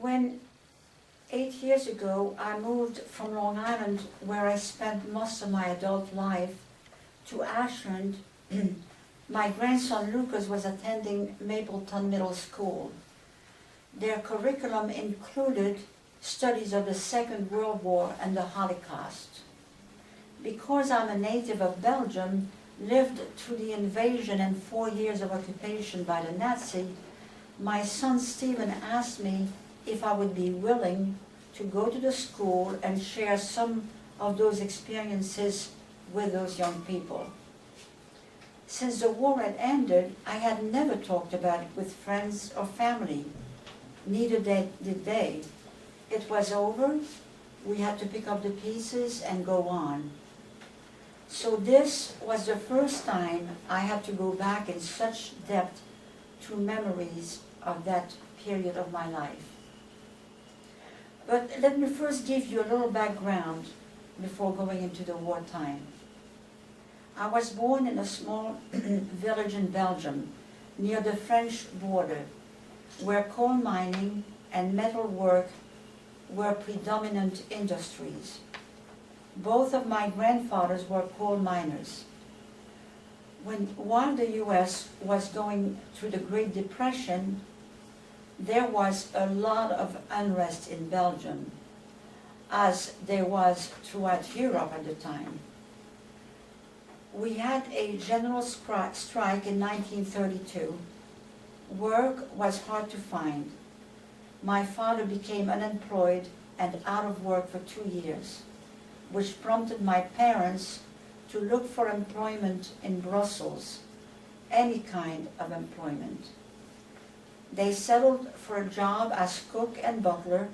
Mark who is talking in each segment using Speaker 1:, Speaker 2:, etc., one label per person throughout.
Speaker 1: When 8 years ago I moved from Long Island, where I spent most of my adult life, to Ashland, my grandson Lucas was attending Mapleton Middle School. Their curriculum included studies of the Second World War and the Holocaust. Because I'm a native of Belgium, lived through the invasion and 4 years of occupation by the Nazi, my son Stephen asked me if I would be willing to go to the school and share some of those experiences with those young people. Since the war had ended, I had never talked about it with friends or family. Neither did they. It was over, we had to pick up the pieces and go on. So this was the first time I had to go back in such depth to memories of that period of my life. But let me first give you a little background before going into the wartime. I was born in a small village in Belgium, near the French border, where coal mining and metal work were predominant industries. Both of my grandfathers were coal miners. While the U.S. was going through the Great Depression, there was a lot of unrest in Belgium, as there was throughout Europe at the time. We had a general strike in 1932. Work was hard to find. My father became unemployed and out of work for 2 years, which prompted my parents to look for employment in Brussels, any kind of employment. They settled for a job as cook and butler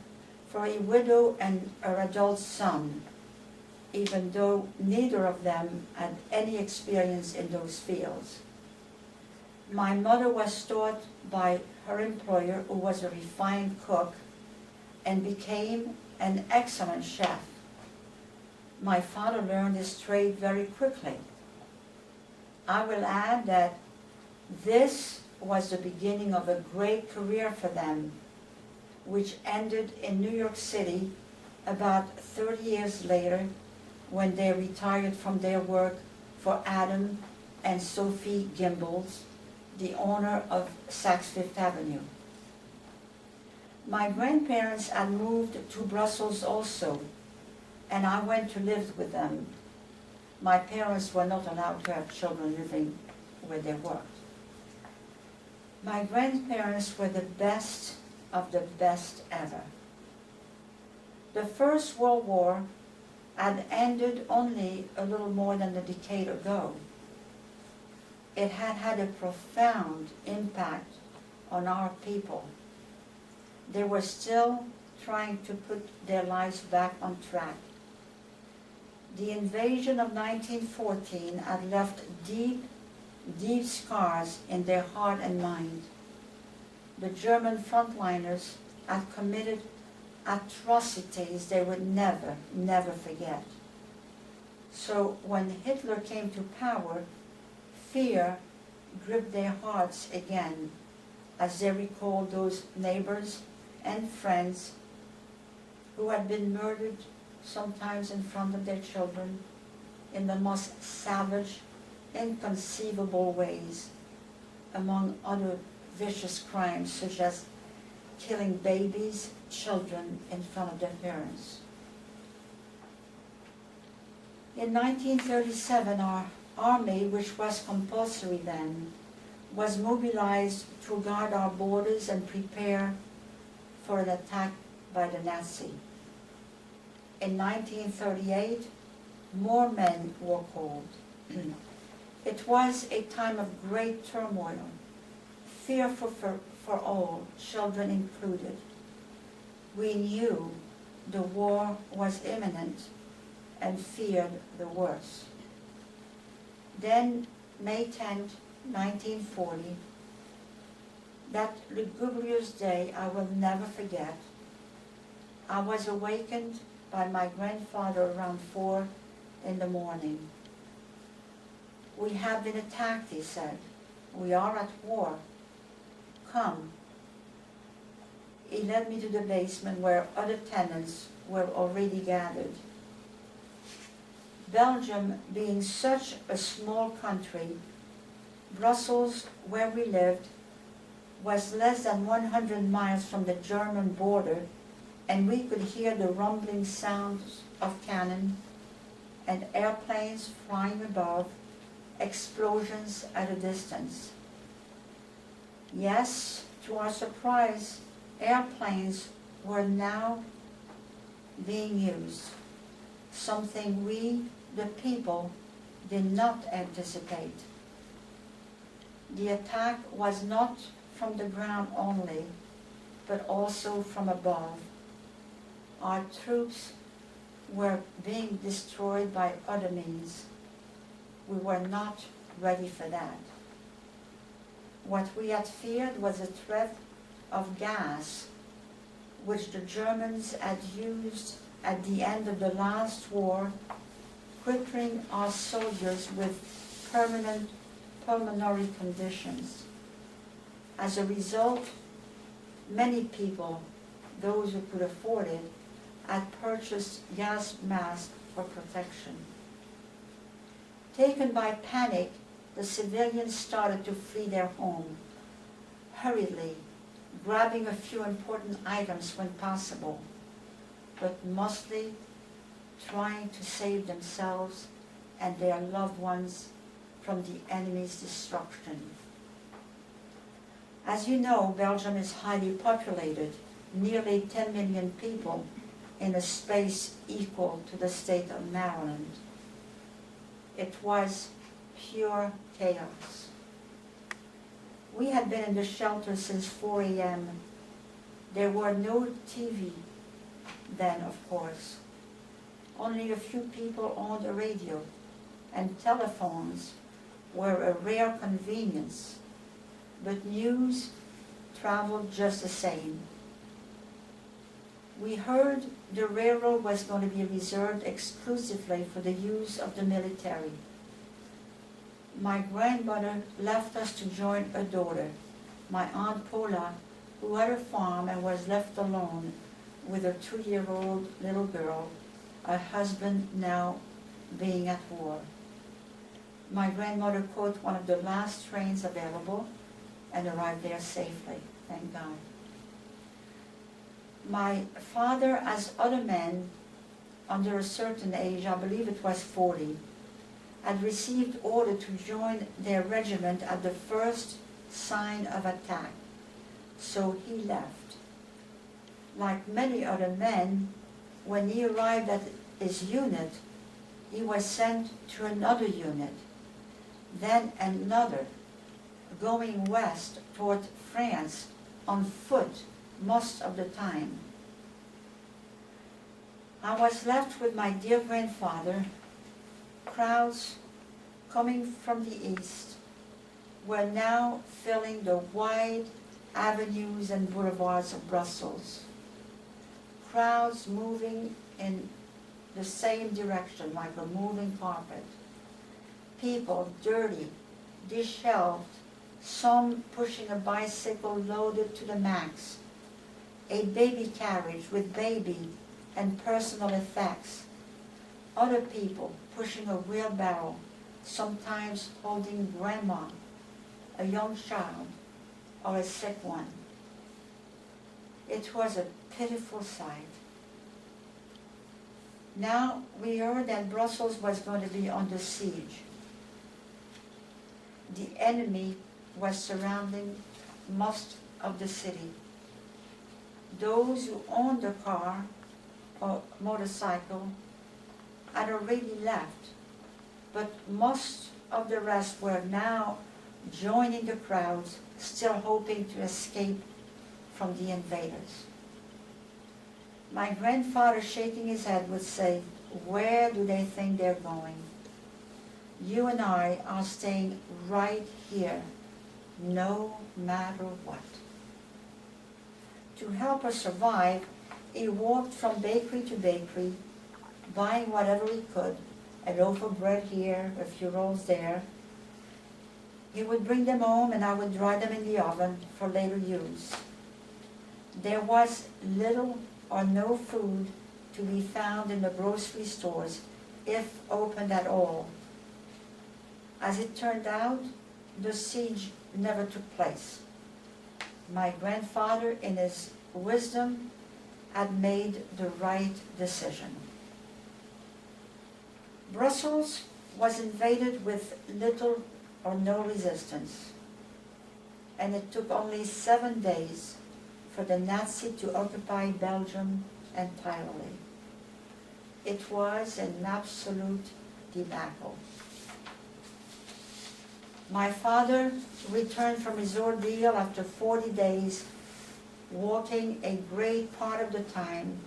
Speaker 1: for a widow and her adult son, even though neither of them had any experience in those fields. My mother was taught by her employer, who was a refined cook, and became an excellent chef. My father learned his trade very quickly. I will add that this was the beginning of a great career for them, which ended in New York City about 30 years later, when they retired from their work for Adam and Sophie Gimbels, the owner of Saks Fifth Avenue. My grandparents had moved to Brussels also, and I went to live with them. My parents were not allowed to have children living where they worked. My grandparents were the best of the best ever. The First World War had ended only a little more than a decade ago. It had had a profound impact on our people. They were still trying to put their lives back on track. The invasion of 1914 had left deep, deep scars in their heart and mind. The German frontliners had committed atrocities they would never, never forget. So when Hitler came to power, fear gripped their hearts again as they recalled those neighbors and friends who had been murdered, sometimes in front of their children, in the most savage, inconceivable ways, among other vicious crimes such as killing babies, children in front of their parents. In 1937, our army, which was compulsory then, was mobilized to guard our borders and prepare for an attack by the Nazi. In 1938, more men were called. It was a time of great turmoil, fearful for all, children included. We knew the war was imminent and feared the worst. Then, May 10, 1940, that lugubrious day I will never forget, I was awakened by my grandfather around 4 in the morning. "We have been attacked," he said. "We are at war. Come." he led me to the basement where other tenants were already gathered. Belgium being such a small country, Brussels, where we lived, was less than 100 miles from the German border, and we could hear the rumbling sounds of cannon and airplanes flying above, explosions at a distance. Yes, to our surprise, airplanes were now being used, something we, the people, did not anticipate. The attack was not from the ground only, but also from above. Our troops were being destroyed by other means. We were not ready for that. What we had feared was a threat of gas, which the Germans had used at the end of the last war, crippling our soldiers with permanent pulmonary conditions. As a result, many people, those who could afford it, had purchased gas masks for protection. Taken by panic, the civilians started to flee their home, hurriedly, grabbing a few important items when possible, but mostly trying to save themselves and their loved ones from the enemy's destruction. As you know, Belgium is highly populated, nearly 10 million people in a space equal to the state of Maryland. It was pure chaos. We had been in the shelter since 4 a.m. There were no TV then, of course. Only a few people owned a radio, and telephones were a rare convenience, but news traveled just the same. We heard the railroad was going to be reserved exclusively for the use of the military. My grandmother left us to join a daughter, my Aunt Paula, who had a farm and was left alone with a 2-year-old little girl, her husband now being at war. My grandmother caught one of the last trains available and arrived there safely, thank God. My father, as other men under a certain age, I believe it was 40, had received order to join their regiment at the first sign of attack, so he left. Like many other men, when he arrived at his unit, he was sent to another unit, then another, going west toward France on foot most of the time. I was left with my dear grandfather. Crowds coming from the east were now filling the wide avenues and boulevards of Brussels. Crowds moving in the same direction like a moving carpet. People dirty, disheveled, some pushing a bicycle loaded to the max, a baby carriage with baby and personal effects, other people pushing a wheelbarrow, sometimes holding grandma, a young child, or a sick one. It was a pitiful sight. Now we heard that Brussels was going to be under siege. The enemy was surrounding most of the city. Those who owned a car or motorcycle had already left, but most of the rest were now joining the crowds, still hoping to escape from the invaders. My grandfather, shaking his head, would say, "Where do they think they're going? You and I are staying right here, no matter what." To help us survive, he walked from bakery to bakery, buying whatever he could, a loaf of bread here, a few rolls there. He would bring them home and I would dry them in the oven for later use. There was little or no food to be found in the grocery stores, if opened at all. As it turned out, the siege never took place. My grandfather, in his wisdom, had made the right decision. Brussels was invaded with little or no resistance, and it took only 7 days for the Nazis to occupy Belgium entirely. It was an absolute debacle. My father returned from his ordeal after 40 days, walking a great part of the time,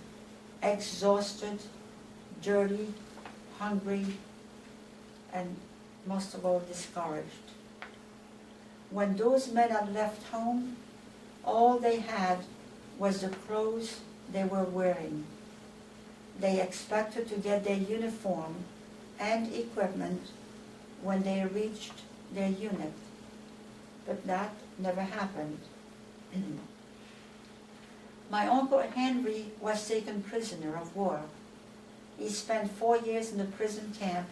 Speaker 1: exhausted, dirty, hungry, and most of all discouraged. When those men had left home, all they had was the clothes they were wearing. They expected to get their uniform and equipment when they reached their unit, but that never happened. My uncle Henry was taken prisoner of war. He spent 4 years in the prison camp,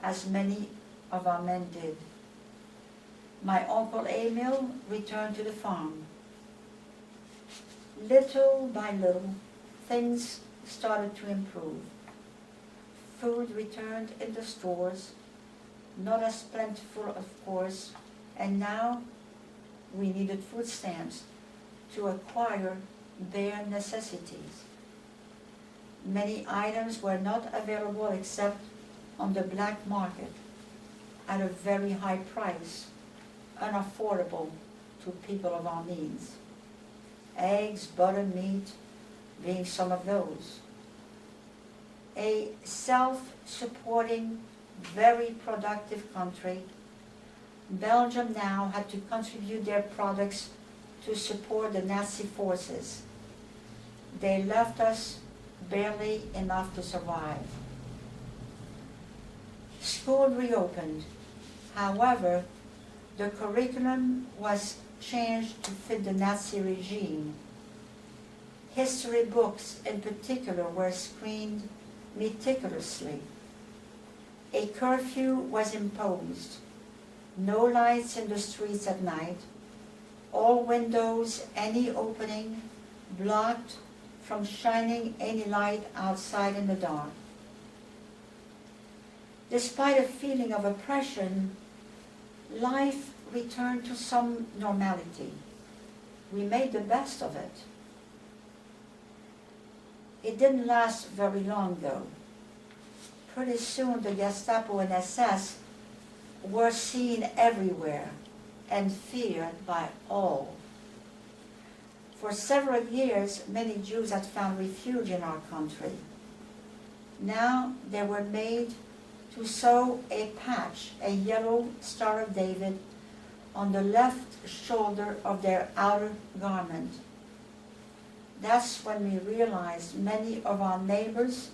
Speaker 1: as many of our men did. My uncle Emil returned to the farm. Little by little, things started to improve. Food returned in the stores, not as plentiful, of course, and now we needed food stamps to acquire bare necessities. Many items were not available except on the black market at a very high price, unaffordable to people of our means. Eggs, butter, meat being some of those. A self-supporting, very productive country, Belgium now had to contribute their products to support the Nazi forces. They left us barely enough to survive. School reopened. However, the curriculum was changed to fit the Nazi regime. History books in particular were screened meticulously. A curfew was imposed. No lights in the streets at night. All windows, any opening, blocked from shining any light outside in the dark. Despite a feeling of oppression, life returned to some normality. We made the best of it. It didn't last very long, though. Pretty soon the Gestapo and SS were seen everywhere and feared by all. For several years, many Jews had found refuge in our country. Now they were made to sew a patch, a yellow Star of David, on the left shoulder of their outer garment. That's when we realized many of our neighbors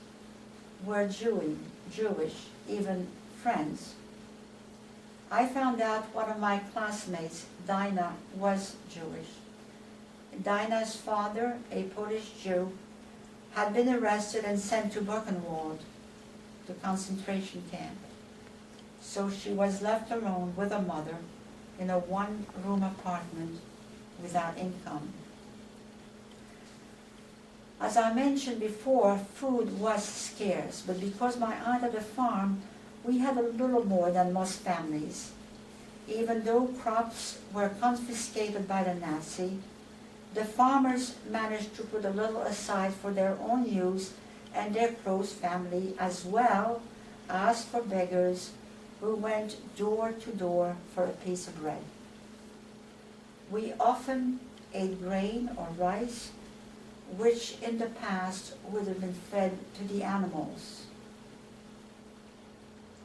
Speaker 1: were Jewish, even friends. I found out one of my classmates, Dinah, was Jewish. Dinah's father, a Polish Jew, had been arrested and sent to Buchenwald, the concentration camp. So she was left alone with her mother in a one-room apartment without income. As I mentioned before, food was scarce, but because my aunt had a farm, we had a little more than most families. Even though crops were confiscated by the Nazi, the farmers managed to put a little aside for their own use and their close family, as well as for beggars who went door to door for a piece of bread. We often ate grain or rice, which in the past would have been fed to the animals.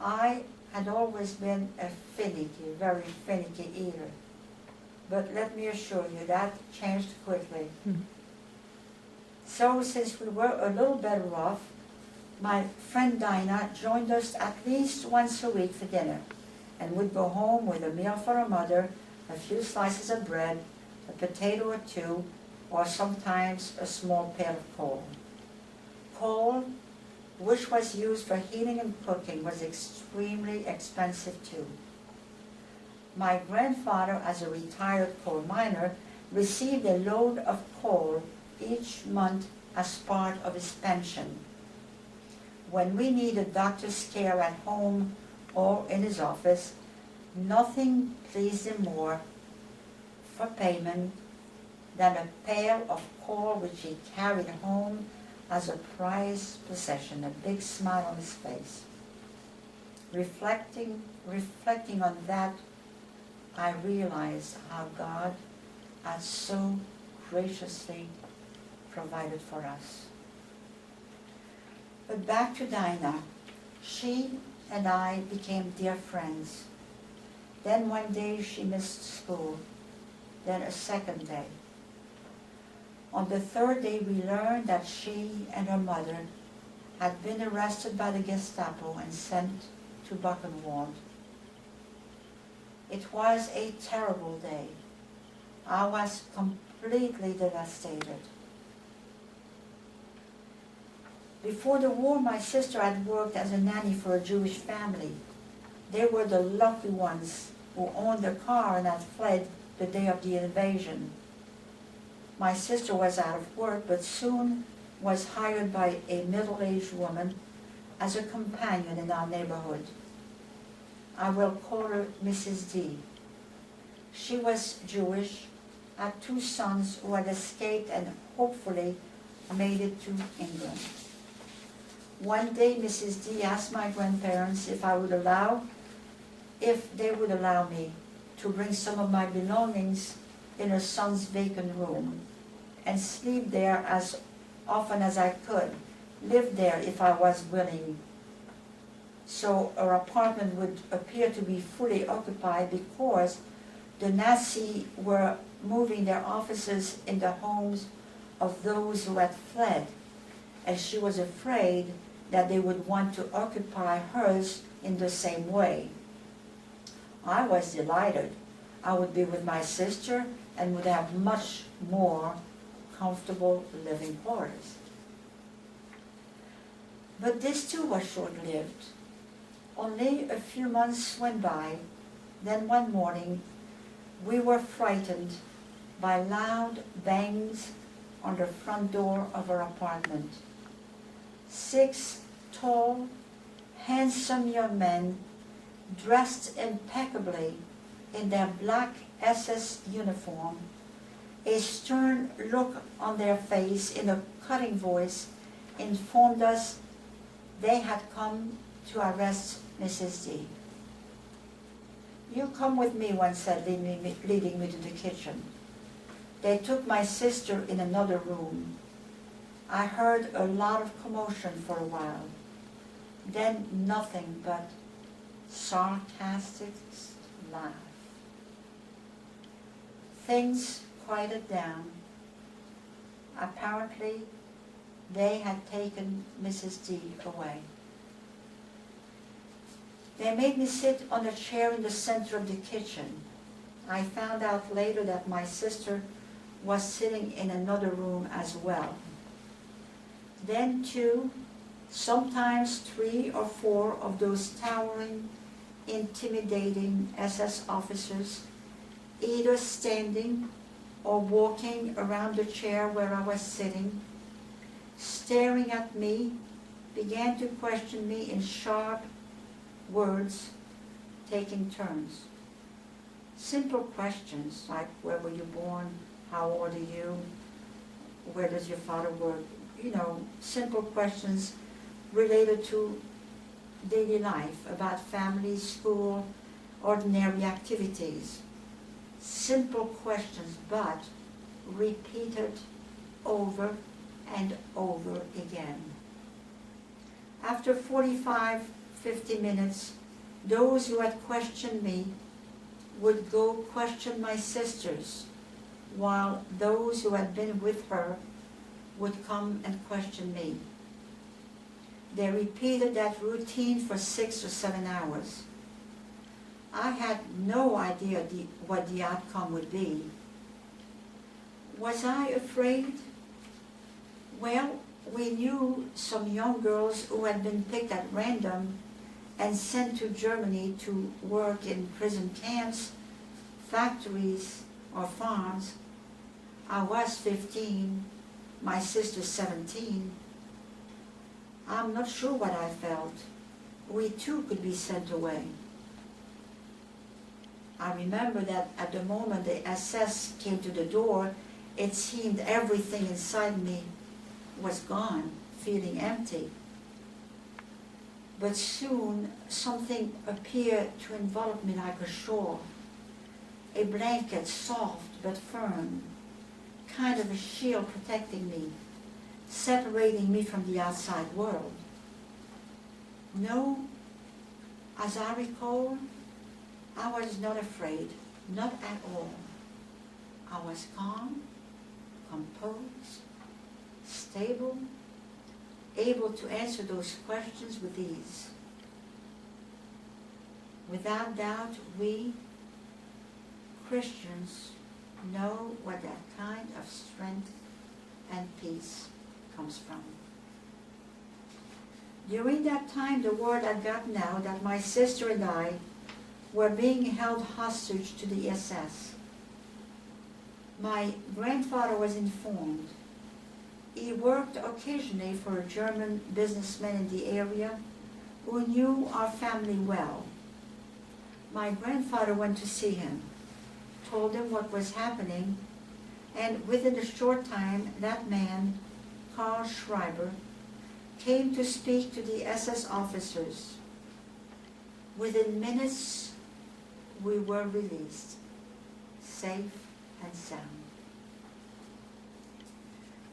Speaker 1: I had always been a very finicky eater, but let me assure you that changed quickly. Mm-hmm. So since we were a little better off, my friend Dinah joined us at least once a week for dinner and would go home with a meal for her mother, a few slices of bread, a potato or two, or sometimes a small pail of coal. Coal, which was used for heating and cooking, was extremely expensive too. My grandfather, as a retired coal miner, received a load of coal each month as part of his pension. When we needed doctor's care at home or in his office, nothing pleased him more for payment than a pail of coal which he carried home as a prized possession, a big smile on his face. Reflecting on that, I realized how God had so graciously provided for us. But back to Dinah. She and I became dear friends. Then one day she missed school, then a second day. On the third day we learned that she and her mother had been arrested by the Gestapo and sent to Buchenwald. It was a terrible day. I was completely devastated. Before the war, my sister had worked as a nanny for a Jewish family. They were the lucky ones who owned a car and had fled the day of the invasion. My sister was out of work, but soon was hired by a middle-aged woman as a companion in our neighborhood. I will call her Mrs. D. She was Jewish, had 2 sons who had escaped and hopefully made it to England. One day, Mrs. D asked my grandparents if they would allow me to bring some of my belongings in her son's vacant room and sleep there as often as I could, live there if I was willing. So her apartment would appear to be fully occupied because the Nazis were moving their offices in the homes of those who had fled, and she was afraid that they would want to occupy hers in the same way. I was delighted. I would be with my sister and would have much more comfortable living quarters. But this too was short-lived. Only a few months went by, then one morning we were frightened by loud bangs on the front door of our apartment. 6 tall, handsome young men, dressed impeccably in their black SS uniform, a stern look on their face, in a cutting voice, informed us they had come to arrest Mrs. D. "You come with me," one said, leading me to the kitchen. They took my sister in another room. I heard a lot of commotion for a while. Then nothing but sarcastic laugh. Things quieted down. Apparently, they had taken Mrs. D away. They made me sit on a chair in the center of the kitchen. I found out later that my sister was sitting in another room as well. Then 2, sometimes 3 or 4 of those towering, intimidating SS officers, either standing or walking around the chair where I was sitting, staring at me, began to question me in sharp words, taking turns. Simple questions like, where were you born? How old are you? Where does your father work? You know, simple questions related to daily life, about family, school, ordinary activities. Simple questions, but repeated over and over again. After 45-50 minutes, those who had questioned me would go question my sisters, while those who had been with her would come and question me. They repeated that routine for 6 or 7 hours. I had no idea what the outcome would be. Was I afraid? Well, we knew some young girls who had been picked at random and sent to Germany to work in prison camps, factories, or farms. I was 15, my sister 17. I'm not sure what I felt. We too could be sent away. I remember that at the moment the SS came to the door, it seemed everything inside me was gone, feeling empty. But soon something appeared to envelop me like a shawl, a blanket soft but firm, kind of a shield protecting me, separating me from the outside world. No, as I recall, I was not afraid, not at all. I was calm, composed, stable, able to answer those questions with ease. Without doubt, we, Christians, know where that kind of strength and peace comes from. During that time, the word had gotten out that my sister and I were being held hostage to the SS. My grandfather was informed. He worked occasionally for a German businessman in the area who knew our family well. My grandfather went to see him, told him what was happening, and within a short time, that man, Karl Schreiber, came to speak to the SS officers. Within minutes, we were released, safe and sound.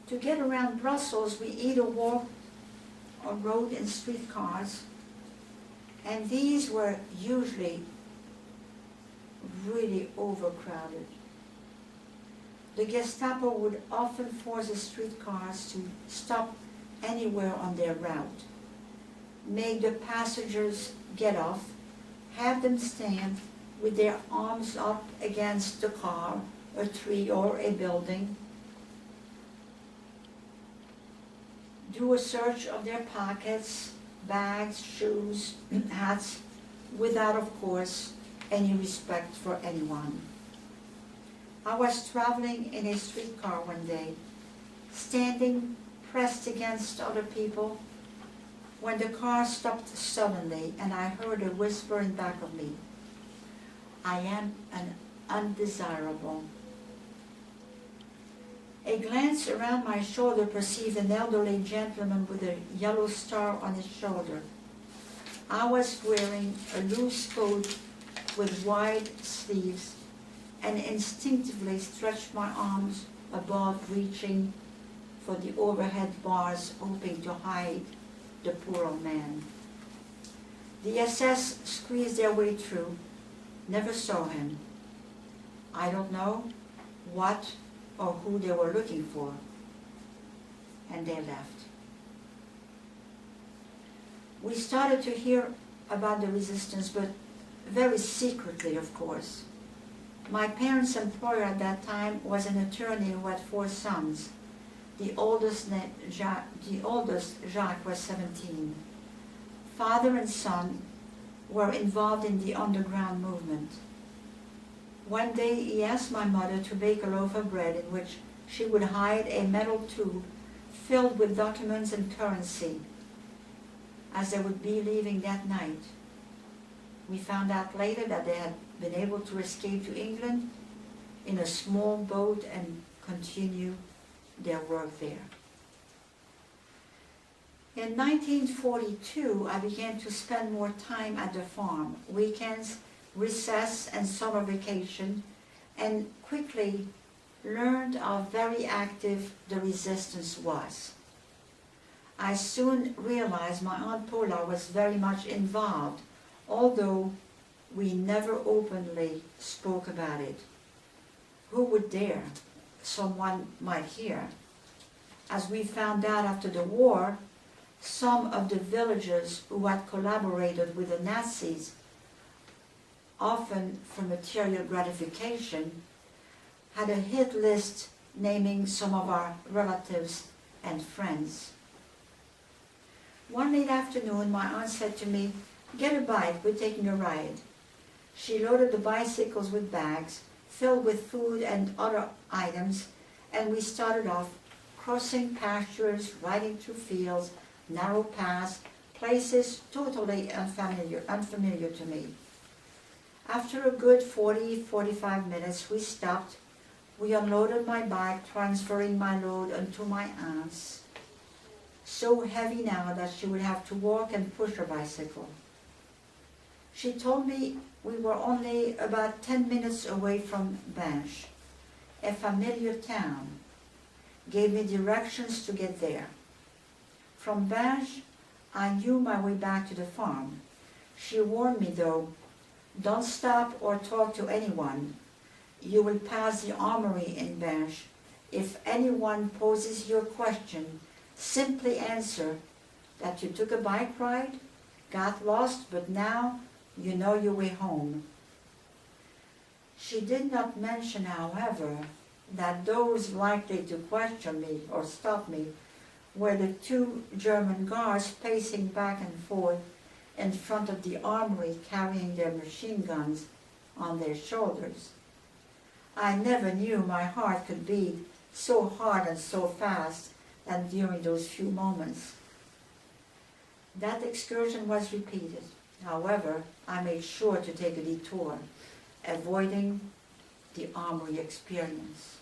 Speaker 1: To get around Brussels, we either walked or rode in streetcars, and these were usually really overcrowded. The Gestapo would often force the streetcars to stop anywhere on their route, make the passengers get off, have them stand with their arms up against the car, a tree, or a building, do a search of their pockets, bags, shoes, hats, without, of course, any respect for anyone. I was traveling in a streetcar one day, standing pressed against other people, when the car stopped suddenly and I heard a whisper in back of me, "I am an undesirable." A glance around my shoulder perceived an elderly gentleman with a yellow star on his shoulder. I was wearing a loose coat with wide sleeves and instinctively stretched my arms above, reaching for the overhead bars, hoping to hide the poor old man. The SS squeezed their way through, never saw him. I don't know what or who they were looking for, and they left. We started to hear about the resistance, but very secretly, of course. My parents' employer at that time was an attorney who had 4 sons. The oldest, Jacques, was 17. Father and son were involved in the underground movement. One day he asked my mother to bake a loaf of bread in which she would hide a metal tube filled with documents and currency, as they would be leaving that night. We found out later that they had been able to escape to England in a small boat and continue their work there. In 1942, I began to spend more time at the farm, weekends, recess, and summer vacation, and quickly learned how very active the resistance was. I soon realized my Aunt Paula was very much involved, although we never openly spoke about it. Who would dare? Someone might hear. As we found out after the war, some of the villagers who had collaborated with the Nazis, often for material gratification, had a hit list naming some of our relatives and friends. One late afternoon, my aunt said to me, "Get a bike, we're taking a ride." She loaded the bicycles with bags filled with food and other items, and we started off, crossing pastures, riding through fields, narrow paths, places totally unfamiliar to me. After a good 40-45 minutes, we stopped. We unloaded my bike, transferring my load onto my aunt's, so heavy now that she would have to walk and push her bicycle. She told me we were only about 10 minutes away from Binche, a familiar town, gave me directions to get there. From Binche, I knew my way back to the farm. She warned me though, "Don't stop or talk to anyone. You will pass the armory in Binche. If anyone poses your question, simply answer that you took a bike ride, got lost, but now you know your way home." She did not mention, however, that those likely to question me or stop me were the 2 German guards pacing back and forth in front of the armory, carrying their machine guns on their shoulders. I never knew my heart could beat so hard and so fast than during those few moments. That excursion was repeated. However, I made sure to take a detour, avoiding the armory experience.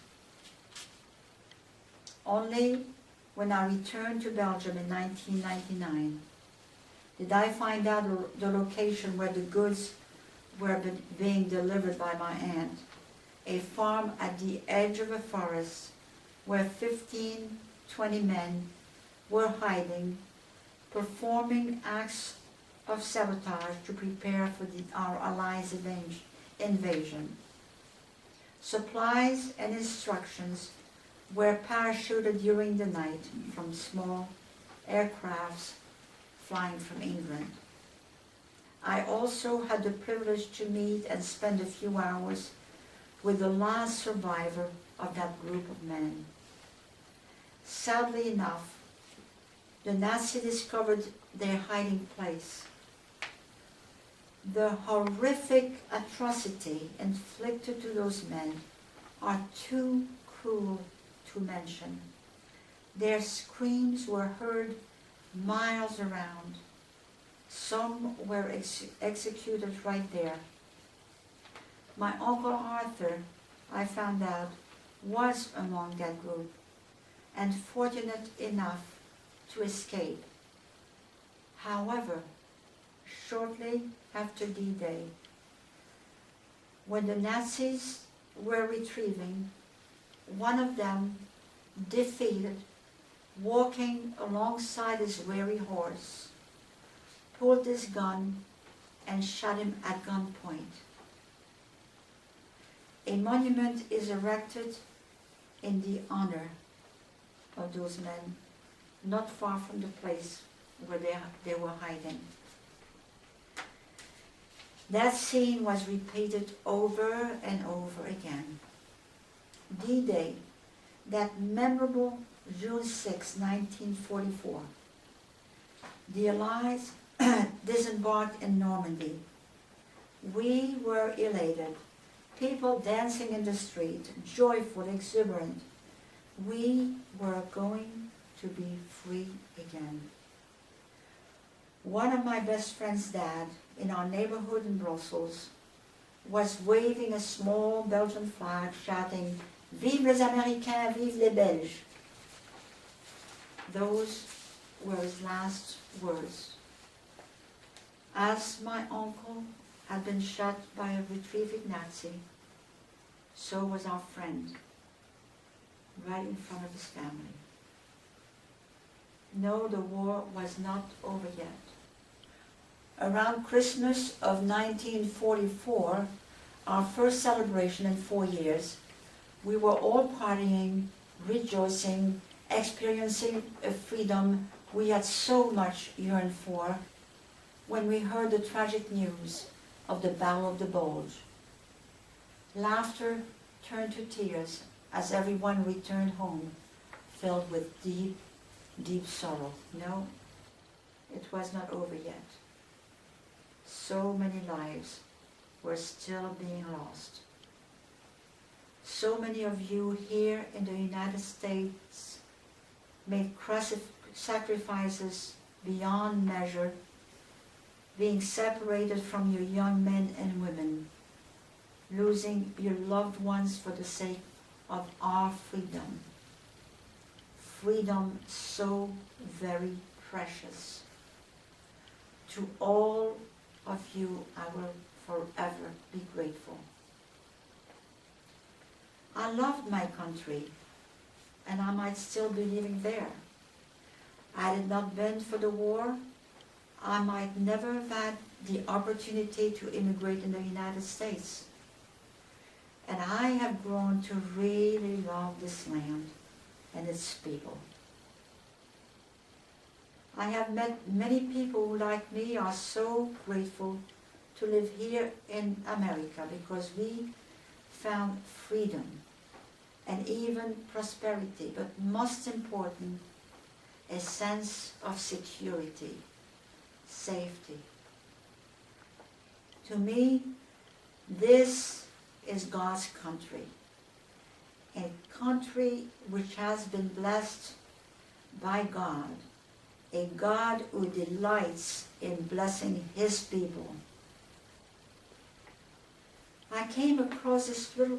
Speaker 1: Only when I returned to Belgium in 1999 did I find out the location where the goods were being delivered by my aunt, a farm at the edge of a forest where 15-20 men were hiding, performing acts of sabotage to prepare for our allies' invasion. Supplies and instructions were parachuted during the night from small aircrafts flying from England. I also had the privilege to meet and spend a few hours with the last survivor of that group of men. Sadly enough, the Nazis discovered their hiding place. The horrific atrocity inflicted to those men are too cruel to mention. Their screams were heard miles around. Some were executed right there. My Uncle Arthur, I found out, was among that group and fortunate enough to escape. However, shortly after D-Day, when the Nazis were retrieving, one of them, defeated, walking alongside his weary horse, pulled his gun and shot him at gunpoint. A monument is erected in the honor of those men, not far from the place where they were hiding. That scene was repeated over and over again. D-Day, that memorable June 6, 1944. The Allies disembarked in Normandy. We were elated, people dancing in the street, joyful, exuberant. We were going to be free again. One of my best friend's dad in our neighborhood in Brussels was waving a small Belgian flag, shouting, "Vive les Américains, vive les Belges." Those were his last words. As my uncle had been shot by a retrieving Nazi, so was our friend, right in front of his family. No, the war was not over yet. Around Christmas of 1944, our first celebration in 4 years, we were all partying, rejoicing, experiencing a freedom we had so much yearned for when we heard the tragic news of the Battle of the Bulge. Laughter turned to tears as everyone returned home, filled with deep, deep sorrow. No, it was not over yet. So many lives were still being lost. So many of you here in the United States made sacrifices beyond measure, being separated from your young men and women, losing your loved ones for the sake of our freedom. Freedom so very precious. To all of you, I will forever be grateful. I loved my country, and I might still be living there. Had it not been for the war, I might never have had the opportunity to immigrate in the United States. And I have grown to really love this land and its people. I have met many people who, like me, are so grateful to live here in America because we found freedom and even prosperity, but most important, a sense of security, safety. To me, this is God's country, a country which has been blessed by God, a God who delights in blessing His people. I came across this little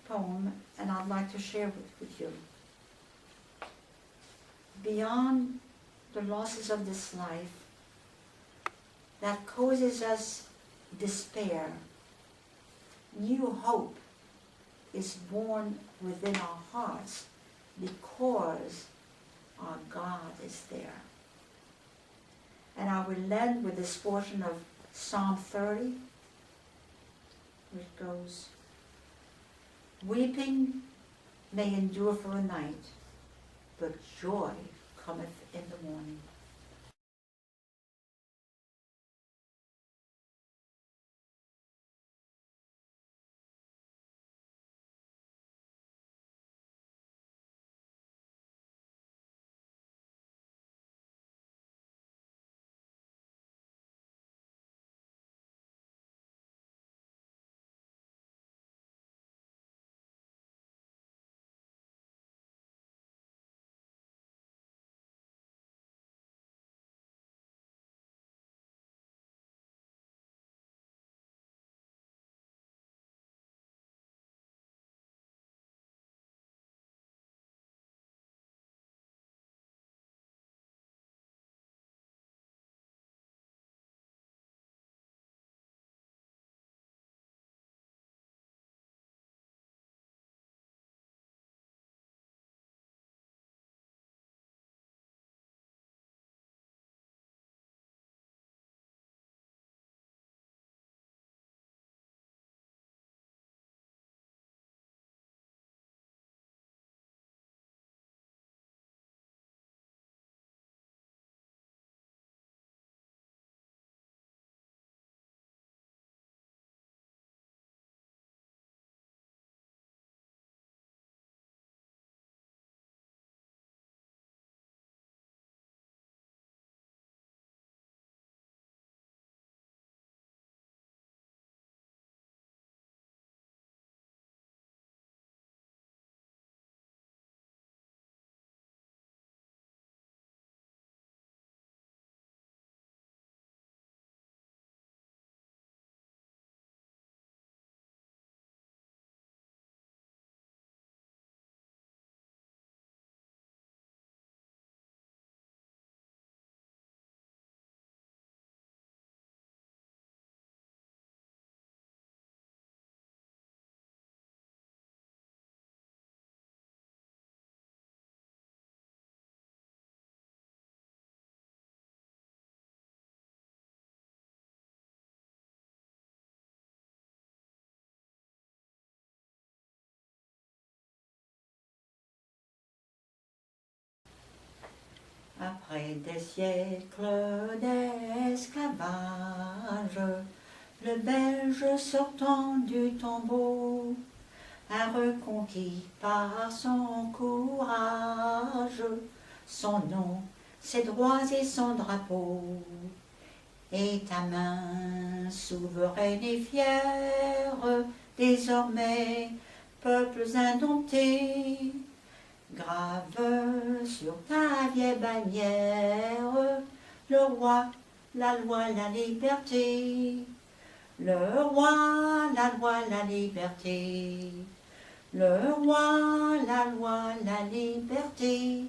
Speaker 1: poem, and I'd like to share it with you. Beyond the losses of this life that causes us despair, new hope is born within our hearts because our God is there. And I will end with this portion of Psalm 30, which goes, "Weeping may endure for a night, but joy cometh in the morning." Après des siècles d'esclavage, le Belge sortant du tombeau un reconquis par son courage, son nom, ses droits et son drapeau. Et ta main, souveraine et fière, désormais, peuples indomptés, grave sur ta vieille bannière, le roi, la loi, la liberté. Le roi, la loi, la liberté. Le roi, la loi, la liberté.